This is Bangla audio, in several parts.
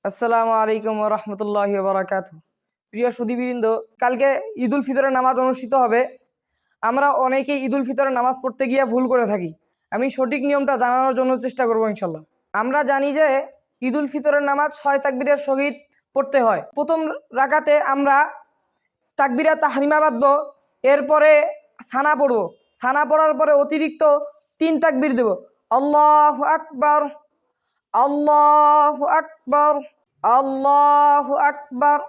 আসসালামু আলাইকুম ওয়া রাহমাতুল্লাহি ওয়া বারাকাতুহু। প্রিয় সুধীবৃন্দ, কালকে ঈদুল ফিতরের নামাজ অনুষ্ঠিত হবে। আমরা অনেকেই ঈদুল ফিতরের নামাজ পড়তে গিয়ে ভুল করে থাকি। আমি সঠিক নিয়মটা জানানোর জন্য চেষ্টা করব ইনশাল্লাহ। আমরা জানি যে ঈদুল ফিতরের নামাজ 6 তাকবীরের সহিত পড়তে হয়। প্রথম রাকাতে আমরা তাকবীরা তাহরিমা বাঁধবো, এরপরে সানা পড়ব। সানা পড়ার পরে অতিরিক্ত 3 তাকবীর দেব। আল্লাহু আকবার, আল্লাহু আকবার, আল্লাহু আকবার।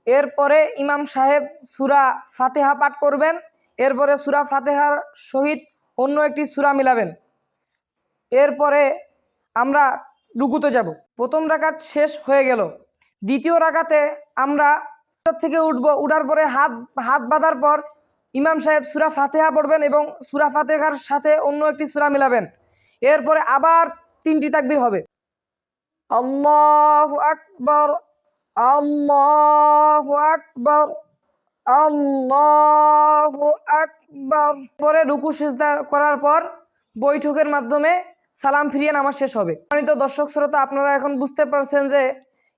এরপরে ইমাম সাহেব সূরা ফাতিহা পাঠ করবেন। এরপরে সূরা ফাতিহার সহিত অন্য একটি সূরা মিলাবেন। এরপরে আমরা রুকুতে যাব। প্রথম রাকাত শেষ হয়ে গেল। দ্বিতীয় রাকাতে আমরা থেকে উঠব। উঠার পরে হাত বাঁধার পর ইমাম সাহেব সূরা ফাতিহা পড়বেন এবং সূরা ফাতিহার সাথে অন্য একটি সূরা মিলাবেন। এরপরে আবার 3টি তাকবীর হবে। আল্লাহু আকবার, আল্লাহু আকবার, আল্লাহু আকবার। পরে রুকু সিজদা করার পর বৈঠকের মাধ্যমে সালাম ফিরিয়ে নামাজ শেষ হবে। সম্মানিত দর্শক শ্রোতা, আপনারা এখন বুঝতে পারছেন যে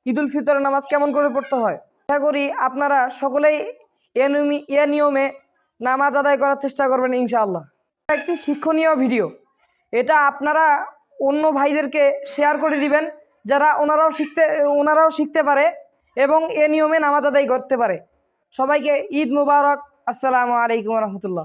ঈদুল ফিতরের নামাজ কেমন করে পড়তে হয়। আশা করি আপনারা সকলেই এ নিয়মে নামাজ আদায় করার চেষ্টা করবেন ইনশাআল্লাহ। একটি শিক্ষণীয় ভিডিও, এটা আপনারা অন্য ভাইদেরকে শেয়ার করে দিবেন, যারা ওনারাও শিখতে পারে এবং এ নিয়মে নামাজ আদায় করতে পারে। সবাইকে ঈদ মুবারক। আসসালামু আলাইকুম ওয়া রাহমাতুল্লাহ।